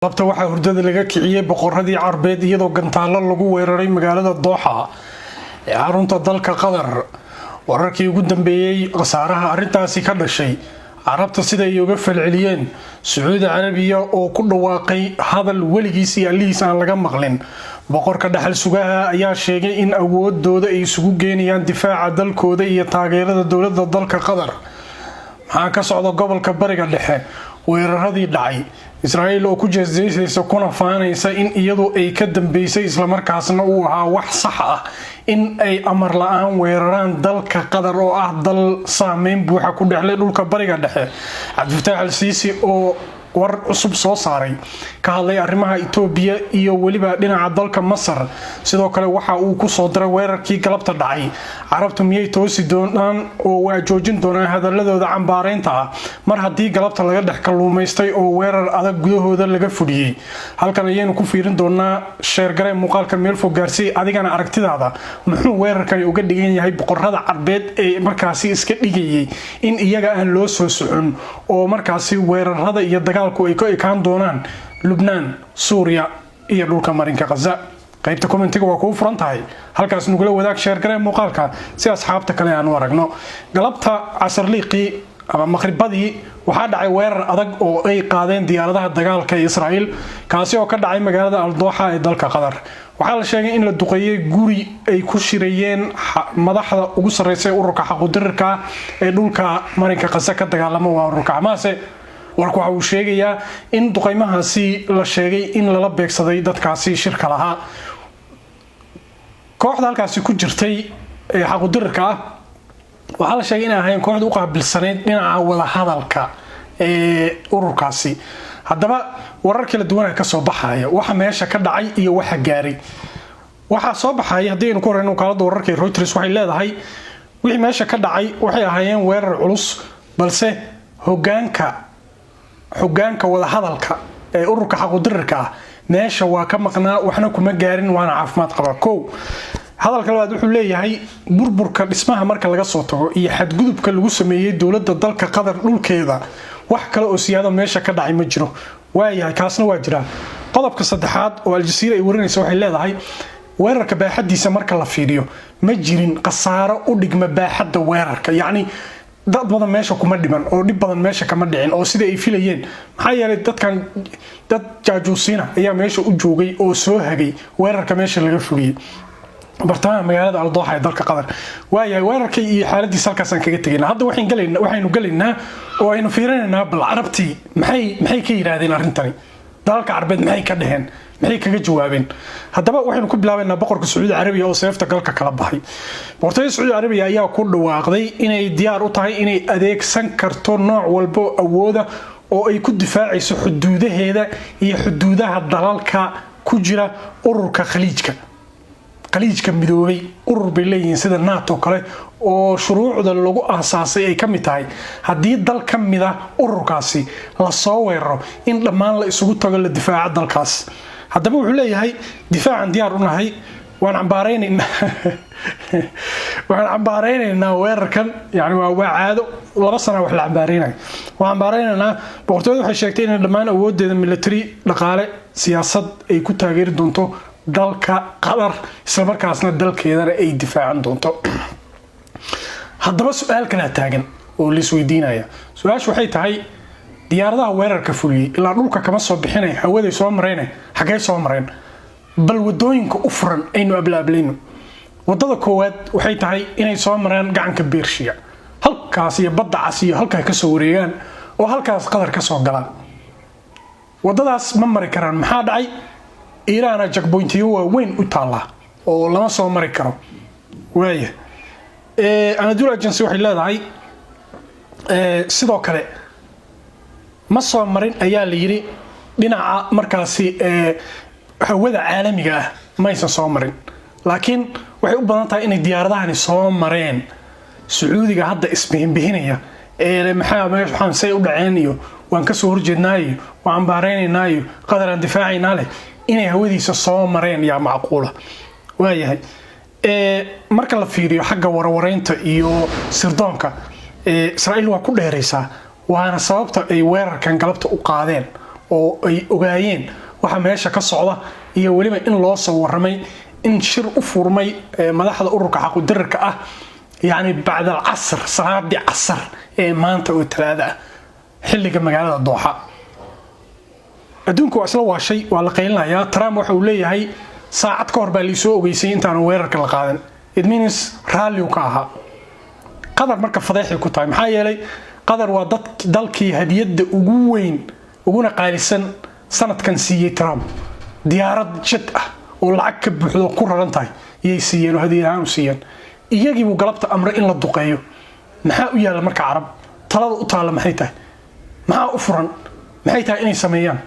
labta waxa hurdada laga kiciyay boqoradii Carbeed iyadoo gantaalo lagu weeraray magaalada Dooxa ee xarunta dalka Qatar wararkii ugu dambeeyay qasaaraha arintaasi ka dhashay Carabta sida ay uga falceliyeen Sacuudi Carabiya oo ku dhawaaqay hadal weligiis iyo alihiis aan laga maqlin boqorka dhaxal sugaha ayaa sheegay in awoodooda ay isugu geenayaan difaaca dalkooda iyo taageerada dawladda dalka Qatar maxaa ka socda gobolka bariga dhexe weeraradii dhacay Israa'iil oo ku jeesaysa kuna faanaysa in iyadu ay ka dambeysay isla markaasna uu ahaa wax sax ah in ay amar la'aan weeraraan dalka Qatar oo ah dal saameyn buuxa ku dhaxlay dhulka bariga dhexe Abdulfataax al-Siisi oo war cusub soo saaray ka hadlay arrimaha Itoobiya iyo waliba dhinaca dalka Masar sidoo kale waxa uu ku soo diray weerarkii galabta dhacay Carabtu miyay toosi doonaan oo waa joojin doonaan hadaladooda cambaareynta mar haddii galabta laga dhex kaluumaystay oo weerar adag gudahooda laga fudiyay halkan ayaynu ku fiirin doonaa sheer garay muuqaalka meel fog gaarsii adigana aragtidaada muxuu weerarkan uga dhigan yahay boqorada Carbeed ee markaasi iska dhigayay in iyaga aan loo soo socon oo markaasi weerarada iyo dagaalku ay ka ekaan doonaan Lubnaan, Suuriya iyo dhulka marinka Gaza qaybta commentiga waa ku furan tahay halkaas nugula wadaag share garay muuqaalka si asxaabta kale aan u aragno galabta casarliiqi ama maqribadii waxa dhacay weerar adag oo ay qaadeen diyaaradaha dagaalka Israa'iil kaasi oo ka dhacay magaalada Al-Dooxa ee dalka Qatar waxa la sheegay in la duqeeyay guri ay ku shirayeen madaxda ugu sareysay ururka xaquudirka ee dhulka marinka Gaza ka dagaalamo waa ururka Hamas warku waxa uu sheegayaa in duqeymahaasi la sheegay in lala beegsaday dadkaasi shirka lahaa kooxda halkaasi ku jirtay ee xaquudirka waxa la sheegay in ay kooxdu u qaabilsaneyd dhinaca wada hadalka ee ururkaasi haddaba warar kala duwan ka soo baxaya waxa meesha ka dhacay iyo waxa gaaray waxa soo baxay hadii aynu ku horeyno kala wararkii Reuters waxay leedahay wixii meesha ka dhacay waxay ahaayeen weerar culus balse hogaanka wada hadalka ee ururka xaquudirka meesha waa ka maqnaa waxna kuma gaarin waana caafimaad qaba koow hadalka labaad wuxuu leeyahay burburka dhismaha marka laga soo tago iyo xadgudubka lagu sameeyay dawladda dalka Qatar dhulkeeda wax kale oo siyaado meesha ka dhacay ma jiro waayahay kaasna waa jira qodobka saddexaad oo Al Jazeera ay warinayso waxay leedahay weerarka baaxadiisa marka la fiiriyo ma jirin qasaaro u dhigma baaxadda weerarka yacni dad badan meesha kuma dhiman oo dib badan meesha kama dhicin oo sida ay filayeen maxaa yeelay dad jaajuusiina ayaa meesha u joogay oo soo hagay weerarka meesha laga fuliyay bartamaha magaalada Al-Dooxa ee dalka Qatar waayahay weerarkii iyo xaaladiisa halkaas aan kaga tagaynaa hadda waxaynu galaynaa oo aynu fiirinaynaa bal Carabtii maxay ka yiraahdeen arintani dalka Carbeed maxay ka dhaheen maxay kaga jawaabeen haddaba waxaynu ku bilaabaynaa boqorka Sacuudi Carabiya oo seefta galka kala baxay boqortooyada Sacuudi Carabiya ayaa ku dhawaaqday inay diyaar u tahay inay adeegsan karto nooc walba awooda oo ay ku difaacayso xuduudaheeda iyo xuduudaha dalalka ku jira ururka khaliijka midoobay urur bay leeyihiin sida NATO kale oo shuruucda lagu aasaasay ay kamid tahay hadii dal kamid ah ururkaasi la soo weeraro in dhammaan la isugu tago la difaaca dalkaas haddaba wuxuu leeyahay difaacan diyaar u nahay waan cambaareynaa weerarkan yani waa caado laba sano wax la cambaareynay waan cambaareynaa boqortooyadu waxay sheegtay in dhammaan awoodeeda military dhaqaale siyaasad ay ku taageeri doonto dalka Qatar isla markaasna dalkeedana ay difaacan doonto haddaba su'aal kala taagan oo la isweydiinaya su'aashu waxay tahay diyaaradaha weerarka fuliyay ilaa dhulka kama soo bixinay hawada soo mareen xagee soo mareen bal wadooyinka u furan aynu ablaablayno wadada koowaad waxay tahay inay soo maraan gacanka Beershiya halkaas iyo badda cas iyo halka ka soo wareegaan oo halkaas Qatar ka soo galaan wadadaas ma mari karaan maxaa dhacay Iran checkpointiyo waa weyn u taala oo lama soo mari karo waaya Anadolu Agency waxay leedahay sidoo kale ma soo marin ayaa la yiri dhinaca markaasi hawada caalamiga ah ma aysan soo marin laakiin waxay u badan tahay inay diyaaradahani soo mareen Sacuudiga hadda isbixinaya maxaa meeshan say u dhaceen iyo waan ka soo horjeednaayo waan baareynaynayo Qatar aan difaacaynaa leh inay hawadiisa soo mareen yaa macquula waayahay marka la fiiriyo xagga warwareynta iyo sirdoonka Israa'iil waa ku dheeraysaa waana sababta ay weerarkan galabta u qaadeen oo ay ogaayeen waxa meesha ka socda iyo waliba in loo soo waramay in shir u furmay madaxda ururka xaquudirka ah yani bacda al-casr salaadi casr maanta oo talaada xilliga magaalada Dooxa adduunku asla waa shay waa la qeylinayaa Trump waxa uu leeyahay saacad ka hor baa la soo ogeysay intaan weerarka la qaadan it means rally ka aha qadar marka fadeexay ku tahay maxaa yeelay qadar waa dalkii hadiyada ugu weyn uguna qaalisan sanadkan siiyay Trump diyaarad jet ah oo lacag ka buuxdo ku raran tahay iyay siiyeen hadiyadahan u siiyeen iyagii buu galabta amray in la duqeeyo maxaa u yaala marka carab talada u taala maxay tahay maxaa u furan maxay tahay inay sameeyaan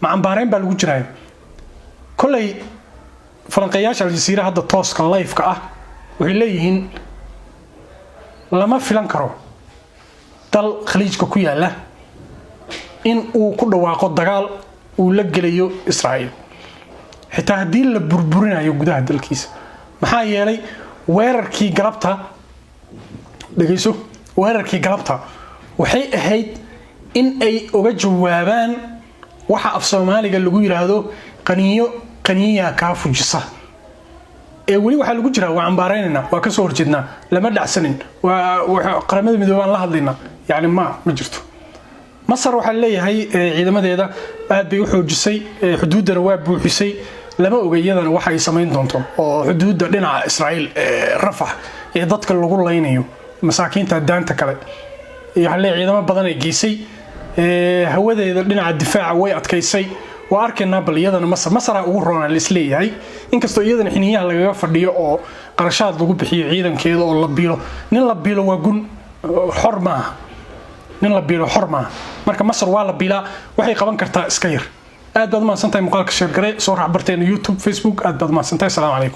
ma ambaareen baa lagu jiraa kulay falanqeeyaasha Al-Jazeera hadda tooska live-ka ah waxay leeyihiin lama filan karo dal khaliijka ku yaala in uu ku dhawaaqo dagaal uu la gelayo Israa'iil xitaa hadii la burburinayo gudaha dalkiisa maxaa yeelay weerarkii galabta dhageyso weerarkii galabta waxay ahayd in ay uga jawaabaan waxa af Soomaaliga lagu yiraahdo qaniya ka fujisa wali waxa lagu jiraa waa ambaaraynina waa ka soo horjeedna lama dhacsanin waa qaramada midoobay la hadlayna yani ma jirto Masar waxa leeyahay ciidamadeeda aad bay u xoojisay xuduudana waa buuxisay lama ogeeyadana waxa ay sameyn doonto oo xuduudda dhinaca Israa'iil Rafah dadka lagu laynayo masaakiinta daanta kale waxa leeyahay ciidamo badan ay geysay hawadeeda dhinaca difaaca way adkaysay waa arkayna bal iyadana Masar ugu roonaa la isleeyahay inkastoo iyadana xiniyaha lagaga fadhiyo oo qarashaad lagu bixiyo ciidankeeda oo la biilo nin la biilo waa gun xorma nin la biilo xorma marka Masar waa la biila waxay qaban kartaa iska yar aad baad ma santahay muuqaalka share garee soo raac barteen YouTube Facebook aad baad ma santahay assalamu alaykum